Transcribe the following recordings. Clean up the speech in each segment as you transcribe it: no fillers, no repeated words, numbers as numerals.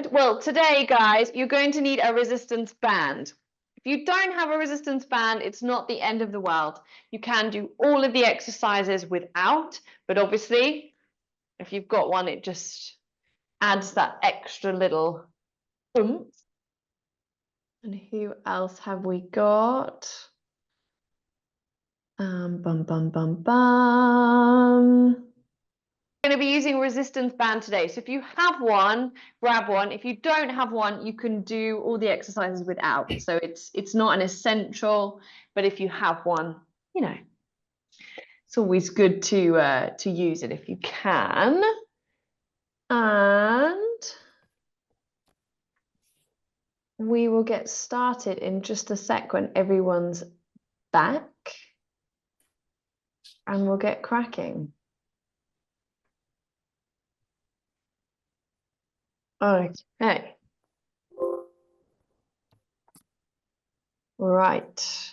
Good. Well, today, guys, you're going to need a resistance band. If you don't have a resistance band, it's not the end of the world. You can do all of the exercises without, but obviously, if you've got one, it just adds that extra little oomph. And who else have we got? Bum, bum, bum, bum. Going to be using resistance band today. So if you have one, grab one. If you don't have one, you can do all the exercises without. So it's not an essential, but if you have one, you know, it's always good to use it if you can. And we will get started in just a sec when everyone's back, and we'll get cracking. Okay. Right.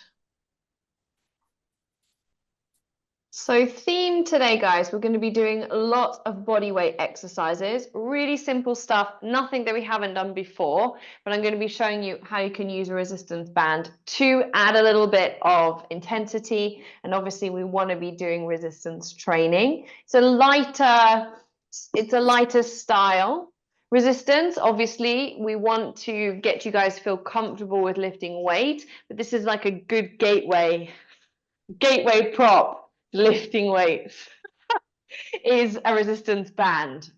So theme today, guys, we're going to be doing lots of body weight exercises, really simple stuff, nothing that we haven't done before, but I'm going to be showing you how you can use a resistance band to add a little bit of intensity. And obviously we want to be doing resistance training. It's a lighter style. Resistance, obviously, we want to get you guys to feel comfortable with lifting weight, but this is like a good gateway prop. Lifting weights is a resistance band.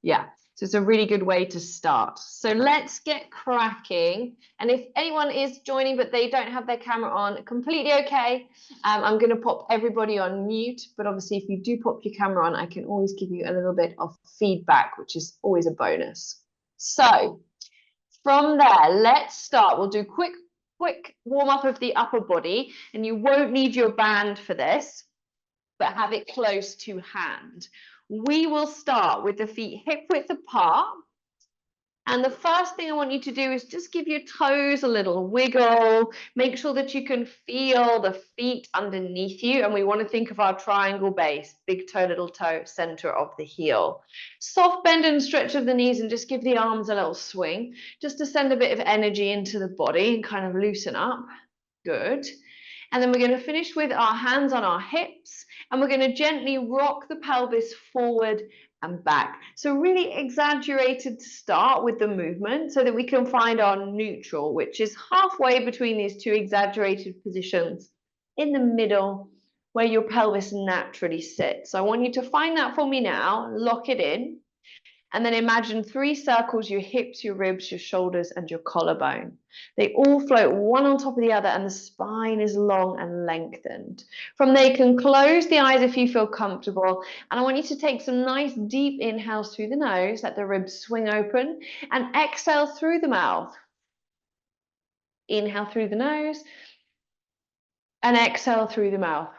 Yeah, so it's a really good way to start. So let's get cracking. And if anyone is joining but they don't have their camera on, completely okay. I'm going to pop everybody on mute, but obviously if you do pop your camera on, I can always give you a little bit of feedback, which is always a bonus. So from there, let's start. We'll do quick warm up of the upper body, and you won't need your band for this, but have it close to hand. We will start with the feet hip width apart. And the first thing I want you to do is just give your toes a little wiggle. Make sure that you can feel the feet underneath you. And we want to think of our triangle base, big toe, little toe, center of the heel. Soft bend and stretch of the knees, and just give the arms a little swing, just to send a bit of energy into the body and kind of loosen up. Good. And then we're going to finish with our hands on our hips, and we're going to gently rock the pelvis forward and back. So really exaggerated to start with the movement so that we can find our neutral, which is halfway between these two exaggerated positions in the middle where your pelvis naturally sits. So I want you to find that for me now, lock it in. And then imagine 3 circles, your hips, your ribs, your shoulders, and your collarbone. They all float one on top of the other, and the spine is long and lengthened. From there, you can close the eyes if you feel comfortable. And I want you to take some nice deep inhales through the nose, let the ribs swing open, and exhale through the mouth. Inhale through the nose, and exhale through the mouth.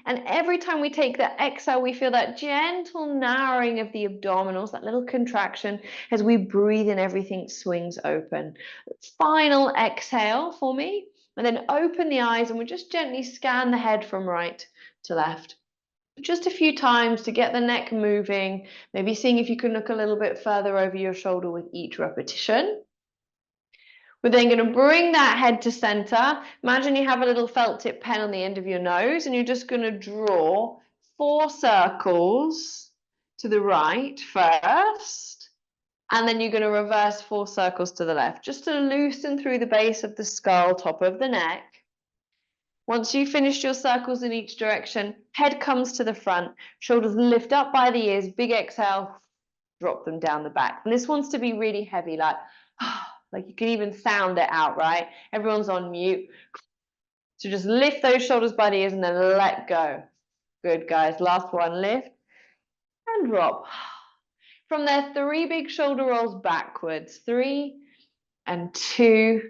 And every time we take that exhale, we feel that gentle narrowing of the abdominals, that little contraction. As we breathe in, everything swings open. Final exhale for me, and then open the eyes, and we'll just gently scan the head from right to left. Just a few times to get the neck moving, maybe seeing if you can look a little bit further over your shoulder with each repetition. We're then going to bring that head to center. Imagine you have a little felt tip pen on the end of your nose, and you're just going to draw 4 circles to the right first, and then you're going to reverse 4 circles to the left, just to loosen through the base of the skull, top of the neck. Once you've finished your circles in each direction, head comes to the front, shoulders lift up by the ears, big exhale, drop them down the back. And this wants to be really heavy, like you can even sound it out, right? Everyone's on mute. So just lift those shoulders by the ears and then let go. Good, guys. Last one, lift and drop. From there, 3 big shoulder rolls backwards. 3 and 2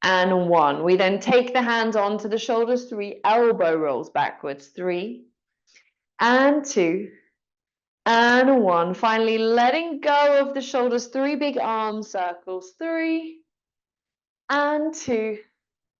and 1. We then take the hands onto the shoulders, 3 elbow rolls backwards. 3 and 2 and 1. Finally, letting go of the shoulders, 3 big arm circles. 3 and 2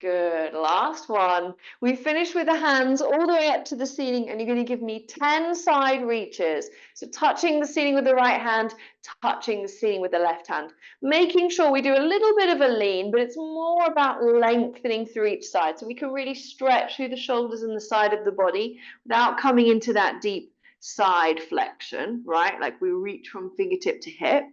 Good. Last one. We finished with the hands all the way up to the ceiling, and you're going to give me 10 side reaches. So touching the ceiling with the right hand, touching the ceiling with the left hand. Making sure we do a little bit of a lean, but it's more about lengthening through each side. So we can really stretch through the shoulders and the side of the body without coming into that deep side flexion, right? Like we reach from fingertip to hip.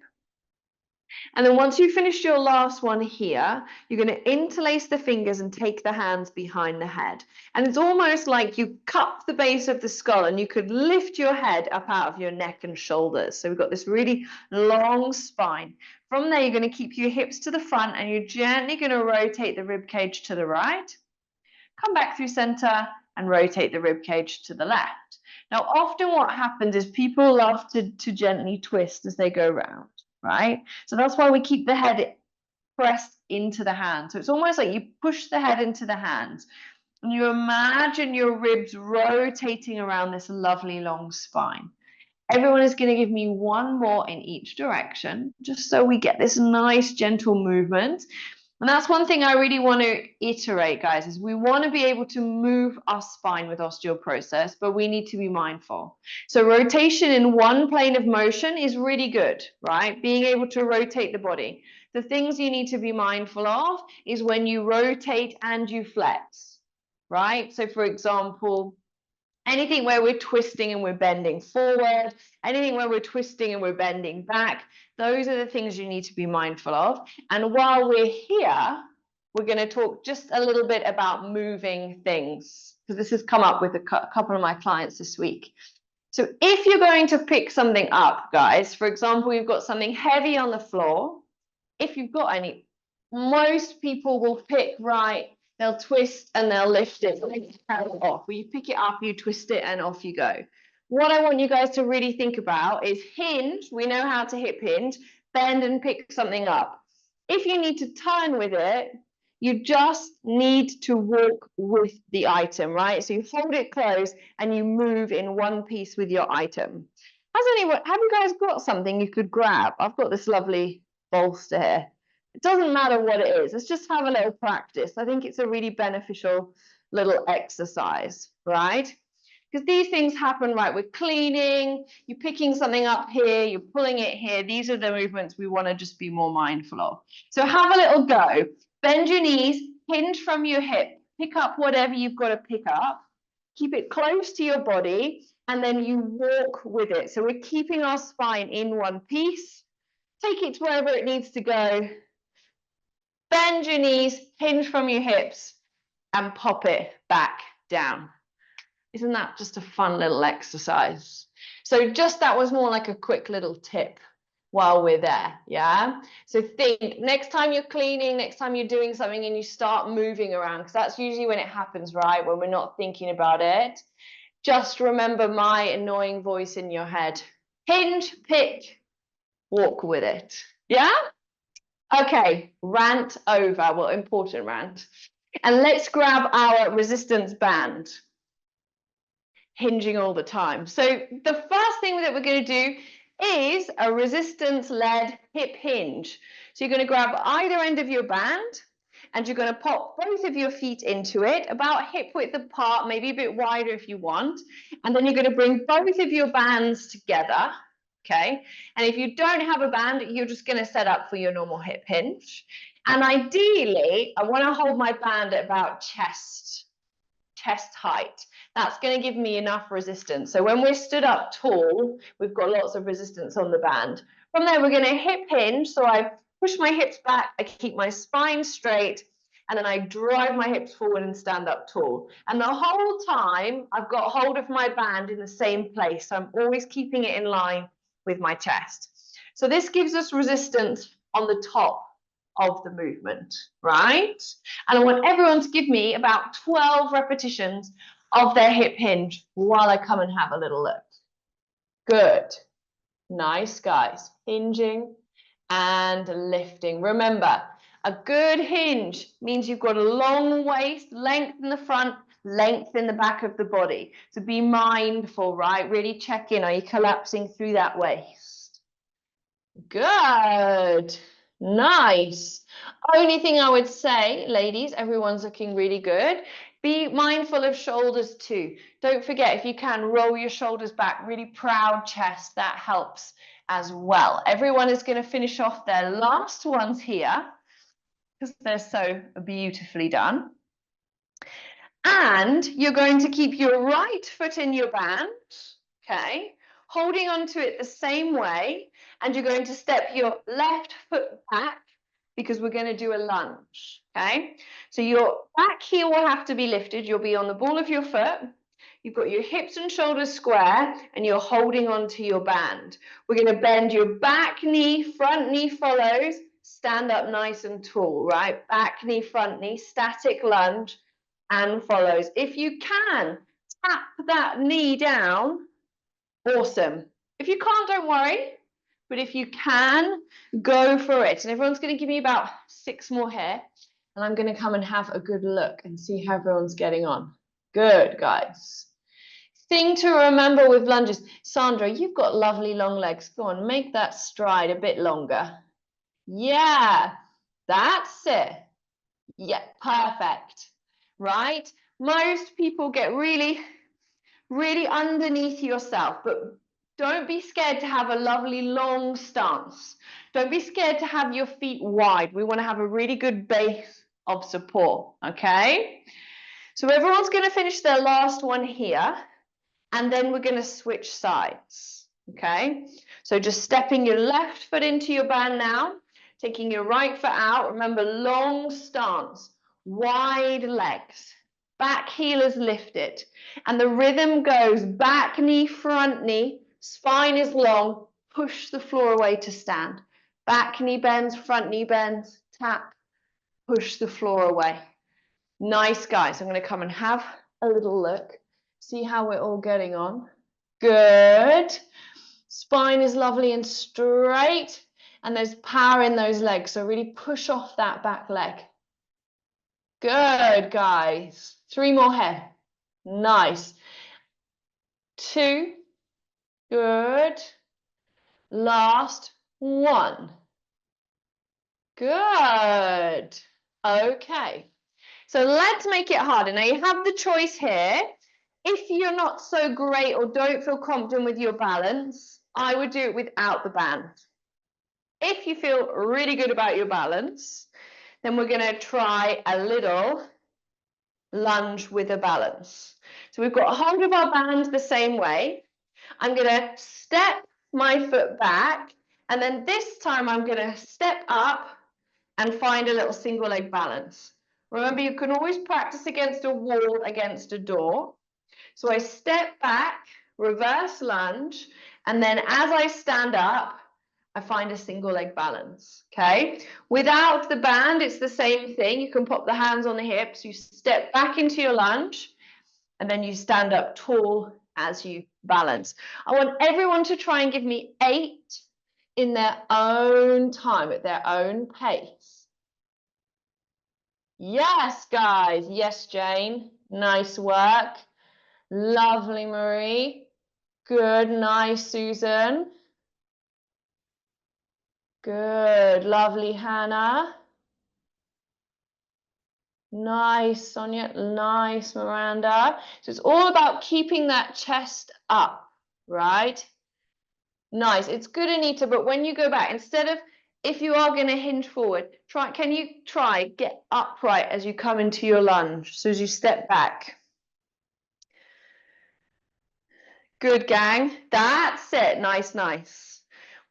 And then once you've finished your last one here, you're going to interlace the fingers and take the hands behind the head. And it's almost like you cup the base of the skull and you could lift your head up out of your neck and shoulders. So we've got this really long spine. From there, you're going to keep your hips to the front and you're gently going to rotate the rib cage to the right. Come back through center and rotate the rib cage to the left. Now, often what happens is people love to gently twist as they go round. Right? So that's why we keep the head pressed into the hand. So it's almost like you push the head into the hands and you imagine your ribs rotating around this lovely long spine. Everyone is going to give me one more in each direction, just so we get this nice gentle movement. And that's one thing I really want to iterate, guys, is we want to be able to move our spine with osteoporosis, but we need to be mindful. So rotation in one plane of motion is really good, right? Being able to rotate the body. The things you need to be mindful of is when you rotate and you flex, right? So for example, anything where we're twisting and we're bending forward, anything where we're twisting and we're bending back, those are the things you need to be mindful of. And while we're here, we're going to talk just a little bit about moving things, because this has come up with a couple of my clients this week. So if you're going to pick something up, guys, for example, you've got something heavy on the floor, if you've got any, most people will pick, right, they'll twist and they'll lift it off. You pick it up, you twist it, and off you go. What I want you guys to really think about is hinge. We know how to hip hinge, bend and pick something up. If you need to turn with it, you just need to walk with the item, right? So you hold it close and you move in one piece with your item. Have you guys got something you could grab? I've got this lovely bolster here. It doesn't matter what it is. Let's just have a little practice. I think it's a really beneficial little exercise, right? Because these things happen, right? We're cleaning, you're picking something up here, you're pulling it here. These are the movements we want to just be more mindful of. So have a little go. Bend your knees, hinge from your hip, pick up whatever you've got to pick up, keep it close to your body, and then you walk with it. So we're keeping our spine in one piece. Take it to wherever it needs to go. Bend your knees, hinge from your hips, and pop it back down. Isn't that just a fun little exercise? So just that was more like a quick little tip while we're there, yeah? So think, next time you're cleaning, next time you're doing something and you start moving around, because that's usually when it happens, right? When we're not thinking about it. Just remember my annoying voice in your head. Hinge, pick, walk with it. Yeah? Okay, rant over. Well, important rant. And let's grab our resistance band. Hinging all the time. So the first thing that we're going to do is a resistance-led hip hinge. So you're going to grab either end of your band and you're going to pop both of your feet into it, about hip width apart, maybe a bit wider if you want. And then you're going to bring both of your bands together. Okay, and if you don't have a band, you're just going to set up for your normal hip hinge. And ideally, I want to hold my band at about chest height. That's going to give me enough resistance. So when we're stood up tall, we've got lots of resistance on the band. From there, we're going to hip hinge. So I push my hips back, I keep my spine straight, and then I drive my hips forward and stand up tall. And the whole time, I've got hold of my band in the same place. So I'm always keeping it in line with my chest. So this gives us resistance on the top of the movement, right? And I want everyone to give me about 12 repetitions of their hip hinge while I come and have a little look. Good. Nice, guys. Hinging and lifting. Remember, a good hinge means you've got a long waist, length in the front, length in the back of the body. So be mindful, right? Really check in. Are you collapsing through that waist? Good. Nice. Only thing I would say, ladies, everyone's looking really good. Be mindful of shoulders too. Don't forget, if you can, roll your shoulders back, really proud chest. That helps as well. Everyone is going to finish off their last ones here because they're so beautifully done. And you're going to keep your right foot in your band, okay, holding onto it the same way, and you're going to step your left foot back because we're going to do a lunge, okay? So your back heel will have to be lifted. You'll be on the ball of your foot. You've got your hips and shoulders square, and you're holding onto your band. We're going to bend your back knee, front knee follows, stand up nice and tall, right? Back knee, front knee, static lunge, and follows. If you can, tap that knee down. Awesome. If you can't, don't worry. But if you can, go for it. And everyone's going to give me about 6 more here. And I'm going to come and have a good look and see how everyone's getting on. Good, guys. Thing to remember with lunges. Sandra, you've got lovely long legs. Go on, make that stride a bit longer. Yeah, that's it. Yeah, perfect. Right? Most people get really, really underneath yourself, but don't be scared to have a lovely long stance. Don't be scared to have your feet wide. We want to have a really good base of support, okay? So everyone's going to finish their last one here, and then we're going to switch sides, okay? So just stepping your left foot into your band now, taking your right foot out. Remember, long stance, wide legs, back heel is lifted, and the rhythm goes back knee, front knee, spine is long, push the floor away to stand. Back knee bends, front knee bends, tap, push the floor away. Nice, guys. I'm going to come and have a little look, see how we're all getting on. Good. Spine is lovely and straight, and there's power in those legs, so really push off that back leg. Good, guys. 3 more here. Nice. 2. Good. Last 1. Good. Okay. So let's make it harder. Now you have the choice here. If you're not so great or don't feel confident with your balance, I would do it without the band. If you feel really good about your balance, then we're going to try a little lunge with a balance. So we've got a hold of our band the same way. I'm going to step my foot back, and then this time I'm going to step up and find a little single leg balance. Remember, you can always practice against a wall, against a door. So I step back, reverse lunge, and then as I stand up, I find a single leg balance, okay? Without the band, it's the same thing. You can pop the hands on the hips, you step back into your lunge, and then you stand up tall as you balance. I want everyone to try and give me 8 in their own time, at their own pace. Yes, guys. Yes, Jane. Nice work. Lovely, Marie. Good. Nice, Susan. Good. Lovely, Hannah. Nice, Sonia. Nice, Miranda. So it's all about keeping that chest up, right? Nice. It's good, Anita, but when you go back, instead of, if you are going to hinge forward, can you get upright as you come into your lunge, so as you step back. Good, gang. That's it. Nice, nice.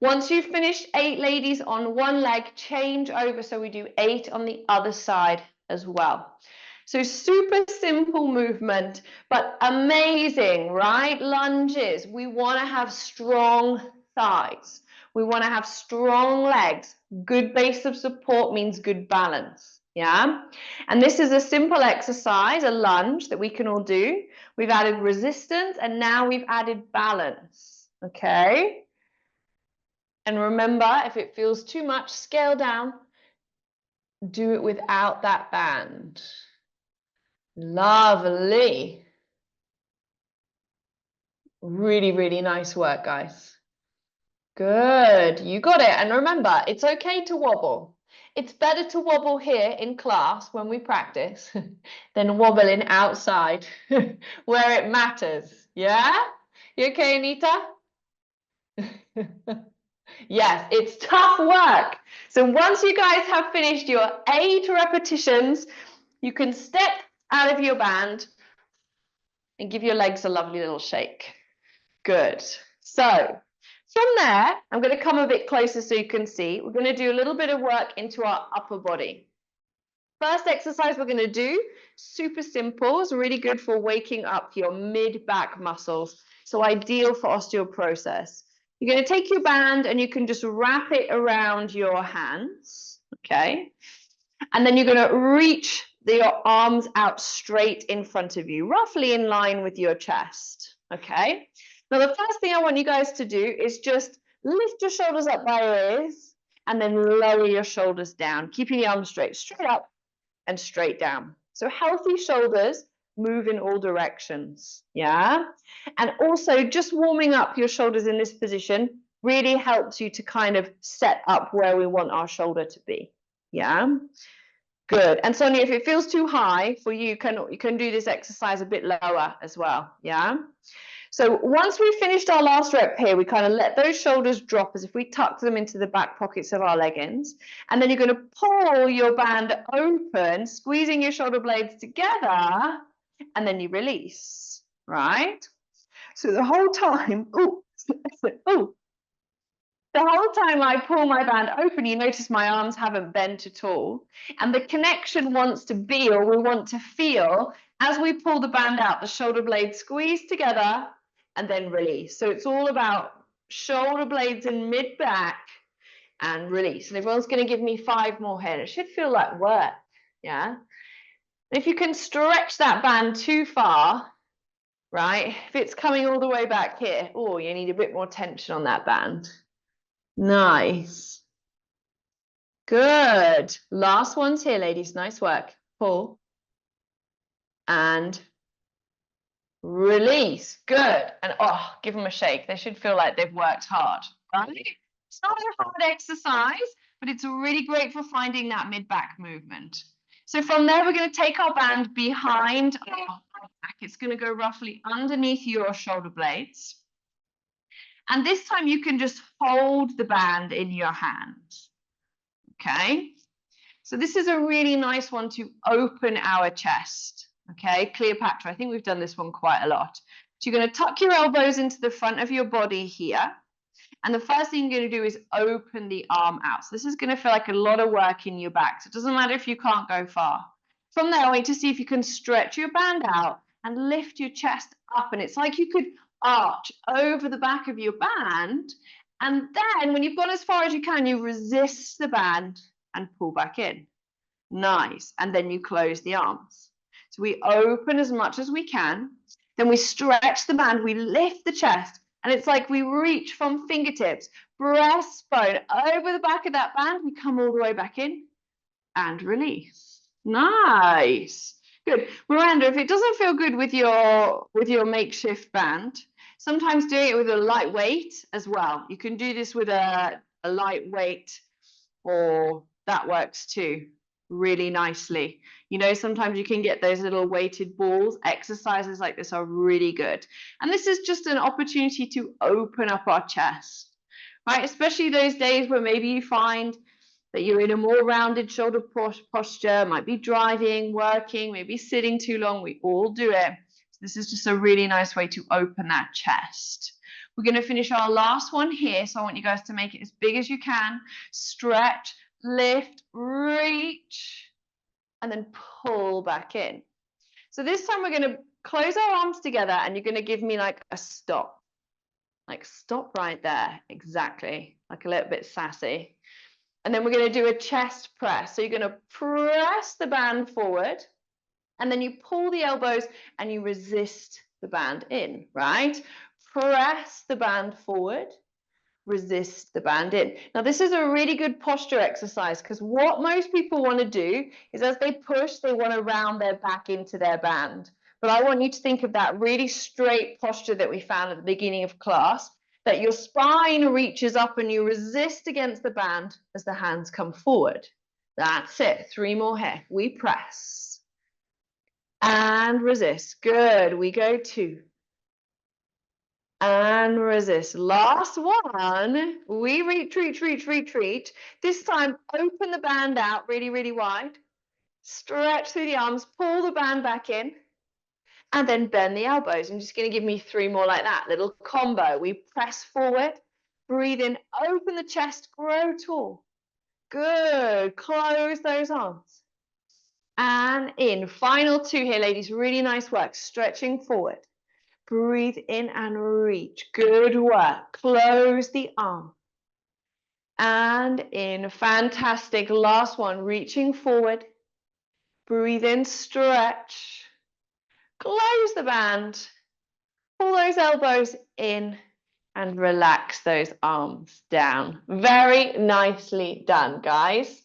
Once you've finished 8 ladies on one leg, change over so we do 8 on the other side as well. So super simple movement, but amazing, right? Lunges. We want to have strong thighs. We want to have strong legs. Good base of support means good balance. Yeah. And this is a simple exercise, a lunge that we can all do. We've added resistance and now we've added balance. Okay. And remember, if it feels too much, scale down. Do it without that band. Lovely. Really, really nice work, guys. Good, you got it. And remember, it's okay to wobble. It's better to wobble here in class when we practice than wobbling outside where it matters. Yeah? You okay, Anita? Yes, it's tough work. So once you guys have finished your 8 repetitions, you can step out of your band and give your legs a lovely little shake. Good. So from there, I'm going to come a bit closer so you can see. We're going to do a little bit of work into our upper body. First exercise we're going to do, super simple, is really good for waking up your mid-back muscles. So ideal for osteoporosis. You're going to take your band and you can just wrap it around your hands, okay? And then you're going to reach your arms out straight in front of you, roughly in line with your chest, okay? Now, the first thing I want you guys to do is just lift your shoulders up by your ears and then lower your shoulders down, keeping the arms straight up and straight down. So healthy shoulders move in all directions, yeah? And also just warming up your shoulders in this position really helps you to kind of set up where we want our shoulder to be, yeah? Good. And Sonia, if it feels too high for you, you can do this exercise a bit lower as well, yeah? So once we've finished our last rep here, we kind of let those shoulders drop as if we tuck them into the back pockets of our leggings. And then you're going to pull your band open, squeezing your shoulder blades together, and then you release, right? So the whole time, the whole time I pull my band open, you notice my arms haven't bent at all. And the connection wants to be, or we want to feel, as we pull the band out, the shoulder blades squeeze together and then release. So it's all about shoulder blades in mid-back and release. And everyone's going to give me 5 more here. It should feel like work, yeah? And if you can stretch that band too far, right, if it's coming all the way back here, oh, you need a bit more tension on that band. Nice. Good. Last ones here, ladies. Nice work. Pull. And release. Good. And oh, give them a shake. They should feel like they've worked hard. Right? It's not a hard exercise, but it's really great for finding that mid-back movement. So from there, we're going to take our band behind our back. It's going to go roughly underneath your shoulder blades. And this time you can just hold the band in your hands. Okay, so this is a really nice one to open our chest. Okay, Cleopatra, I think we've done this one quite a lot. So you're going to tuck your elbows into the front of your body here. And the first thing you're going to do is open the arm out. So this is going to feel like a lot of work in your back. So it doesn't matter if you can't go far. From there, I want you to see if you can stretch your band out and lift your chest up. And it's like you could arch over the back of your band. And then when you've gone as far as you can, you resist the band and pull back in. Nice. And then you close the arms. So we open as much as we can. Then we stretch the band. We lift the chest. And it's like we reach from fingertips, breastbone, over the back of that band. We come all the way back in and release. Nice. Good. Miranda, if it doesn't feel good with your makeshift band, sometimes doing it with a light weight as well. You can do this with a light weight, or that works too really nicely. You know, sometimes you can get those little weighted balls. Exercises like this are really good. And this is just an opportunity to open up our chest, right? Especially those days where maybe you find that you're in a more rounded shoulder posture, might be driving, working, maybe sitting too long. We all do it. So this is just a really nice way to open that chest. We're going to finish our last one here. So I want you guys to make it as big as you can. Stretch, lift, reach, and then pull back in. So this time we're going to close our arms together and you're going to give me like a stop. Like stop right there. Exactly. Like a little bit sassy. And then we're going to do a chest press. So you're going to press the band forward and then you pull the elbows and you resist the band in, right? Press the band forward, resist the band in. Now, this is a really good posture exercise because what most people want to do is as they push, they want to round their back into their band. But I want you to think of that really straight posture that we found at the beginning of class. that your spine reaches up and you resist against the band as the hands come forward. That's it. 3 more here. We press and resist. Good. We go 2 and resist. Last one. We retreat. This time, open the band out really, really wide. Stretch through the arms, pull the band back in, and then bend the elbows. I'm just going to give me 3 more like that. Little combo. We press forward, breathe in, open the chest, grow tall. Good. Close those arms. And in. Final 2 here, ladies. Really nice work. Stretching forward. Breathe in and reach. Good work. Close the arm. And in. Fantastic. Last one. Reaching forward. Breathe in, stretch. Close the band. Pull those elbows in and relax those arms down. Very nicely done, guys.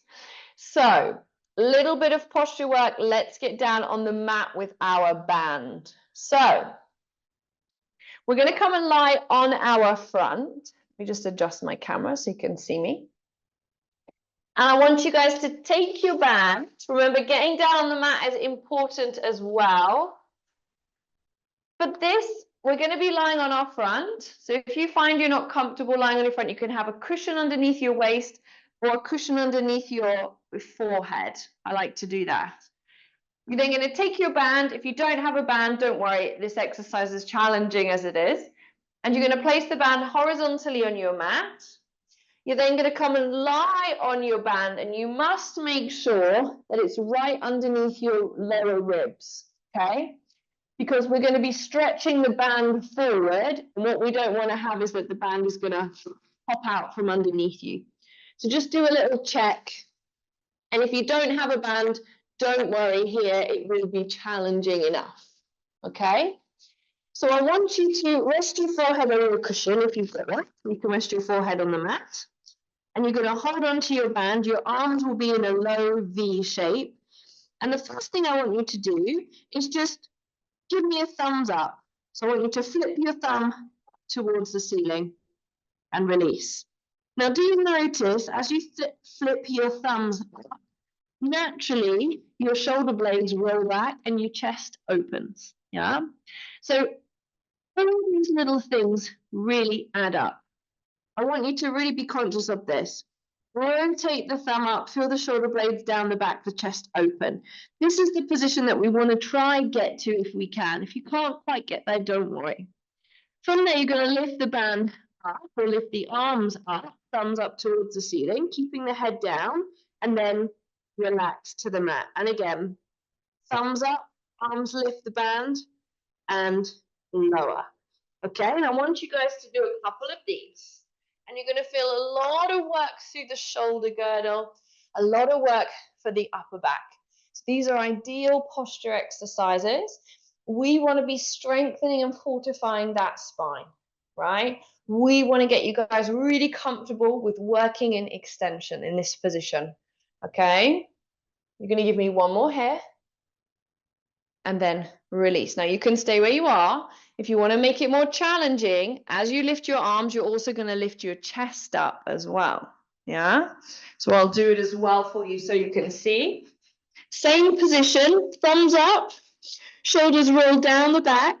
So, little bit of posture work. Let's get down on the mat with our band. So, we're going to come and lie on our front. Let me just adjust my camera so you can see me. And I want you guys to take your band. Remember, getting down on the mat is important as well. But this, we're going to be lying on our front. So if you find you're not comfortable lying on your front, you can have a cushion underneath your waist or a cushion underneath your forehead. I like to do that. You're then going to take your band. If you don't have a band, don't worry. This exercise is challenging as it is. And you're going to place the band horizontally on your mat. You're then going to come and lie on your band, and you must make sure that it's right underneath your lower ribs, okay? Because we're going to be stretching the band forward, and what we don't want to have is that the band is going to pop out from underneath you. So just do a little check. And if you don't have a band, don't worry here, it will be challenging enough, okay? So I want you to rest your forehead on your cushion if you've got one. You can rest your forehead on the mat. And you're going to hold on to your band. Your arms will be in a low V shape. And the first thing I want you to do is just give me a thumbs up. So I want you to flip your thumb towards the ceiling and release. Now, do you notice as you flip your thumbs up, naturally your shoulder blades roll back and your chest opens? Yeah. So all these little things really add up. I want you to really be conscious of this. Rotate the thumb up, feel the shoulder blades down the back, the chest open. This is the position that we want to try and get to if we can. If you can't quite get there, don't worry. From there, you're going to lift the band up or lift the arms up, thumbs up towards the ceiling, keeping the head down, and then relax to the mat. And again, thumbs up, arms lift the band, and lower. Okay, and I want you guys to do a couple of these. And you're going to feel a lot of work through the shoulder girdle, a lot of work for the upper back. So these are ideal posture exercises. We want to be strengthening and fortifying that spine, right? We want to get you guys really comfortable with working in extension in this position, okay? You're going to give me one more here. And then release. Now you can stay where you are. If you want to make it more challenging, as you lift your arms, you're also going to lift your chest up as well. Yeah. So I'll do it as well for you so you can see. Same position, thumbs up, shoulders roll down the back.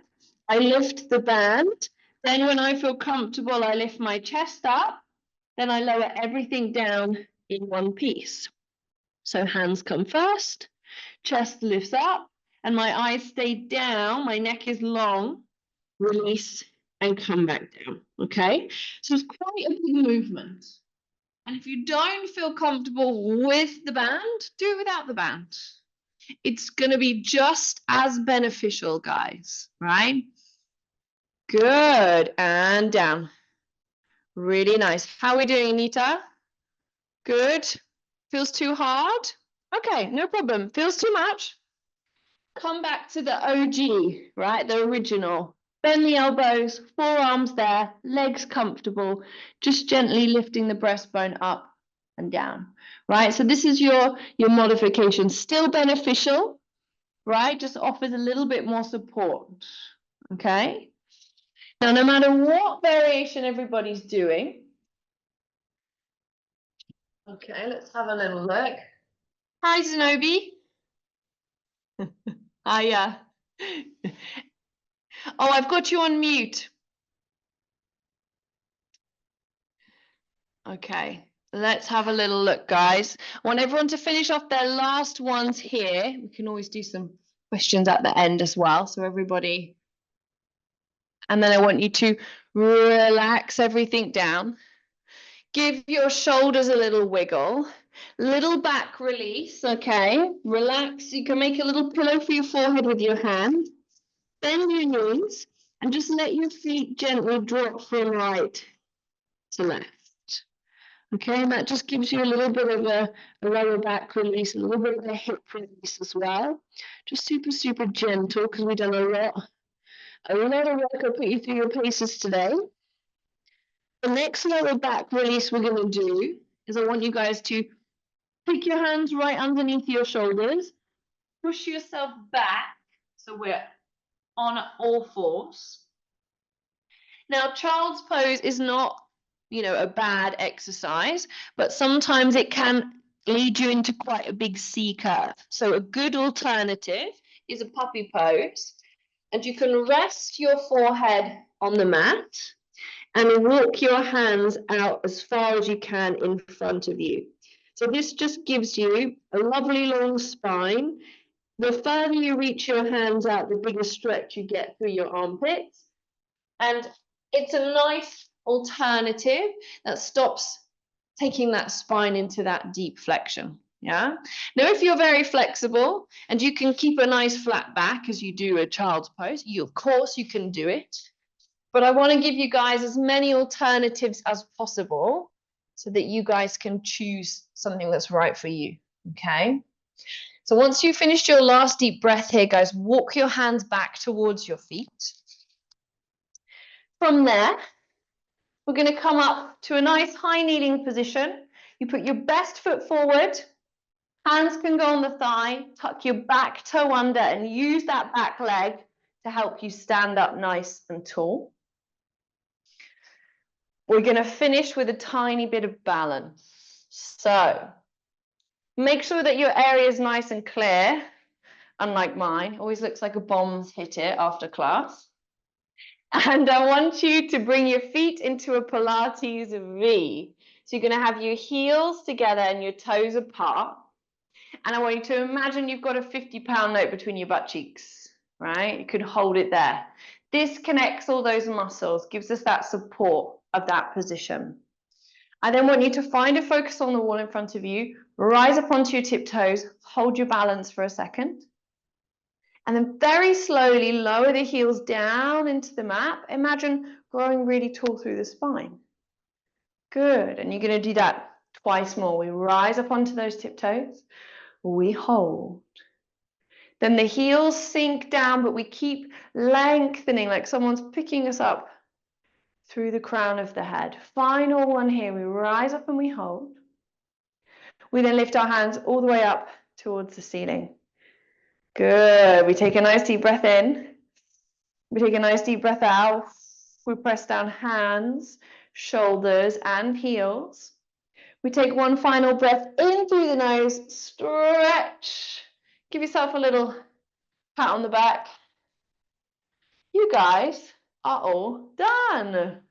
I lift the band. Then when I feel comfortable, I lift my chest up. Then I lower everything down in one piece. So hands come first, chest lifts up. And my eyes stay down, my neck is long, release, and come back down, okay? So it's quite a big movement. And if you don't feel comfortable with the band, do it without the band. It's going to be just as beneficial, guys, right? Good, and down. Really nice. How are we doing, Anita? Good. Feels too hard? Okay, no problem. Feels too much? Come back to the OG, right? The original. Bend the elbows, forearms there, legs comfortable, just gently lifting the breastbone up and down, right? So this is your modification. Still beneficial, right? Just offers a little bit more support, okay? Now, no matter what variation everybody's doing, okay, let's have a little look. Hi, Zenobi. Hiya. Oh, I've got you on mute. Okay, let's have a little look, guys. I want everyone to finish off their last ones here. We can always do some questions at the end as well. So everybody, and then I want you to relax everything down. Give your shoulders a little wiggle, little back release, okay? Relax. You can make a little pillow for your forehead with your hand. Bend your knees and just let your feet gently drop from right to left. Okay, and that just gives you a little bit of a lower back release, a little bit of a hip release as well. Just super, super gentle because we've done a lot of work. I'll put you through your paces today. The next lower back release we're going to do is I want you guys to take your hands right underneath your shoulders, push yourself back so we're on all fours. Now, child's pose is not, a bad exercise, but sometimes it can lead you into quite a big C curve. So a good alternative is a puppy pose, and you can rest your forehead on the mat and walk your hands out as far as you can in front of you. So this just gives you a lovely long spine. The further you reach your hands out, the bigger stretch you get through your armpits. And it's a nice alternative that stops taking that spine into that deep flexion. Yeah. Now, if you're very flexible and you can keep a nice flat back as you do a child's pose, of course you can do it. But I want to give you guys as many alternatives as possible so that you guys can choose something that's right for you. Okay. So once you've finished your last deep breath here, guys, walk your hands back towards your feet. From there, we're going to come up to a nice high kneeling position. You put your best foot forward, hands can go on the thigh, tuck your back toe under and use that back leg to help you stand up nice and tall. We're going to finish with a tiny bit of balance. So make sure that your area is nice and clear, unlike mine. Always looks like a bomb's hit it after class. And I want you to bring your feet into a Pilates V. So you're going to have your heels together and your toes apart. And I want you to imagine you've got a 50-pound note between your butt cheeks, right? You could hold it there. This connects all those muscles, gives us that support of that position. I then want you to find a focus on the wall in front of you, rise up onto your tiptoes, hold your balance for a second. And then very slowly lower the heels down into the mat. Imagine growing really tall through the spine. Good. And you're going to do that twice more. We rise up onto those tiptoes. We hold. Then the heels sink down, but we keep lengthening like someone's picking us up through the crown of the head. Final one here. We rise up and we hold. We then lift our hands all the way up towards the ceiling. Good. We take a nice deep breath in. We take a nice deep breath out. We press down hands, shoulders, and heels. We take one final breath in through the nose, stretch. Give yourself a little pat on the back. You guys are all done.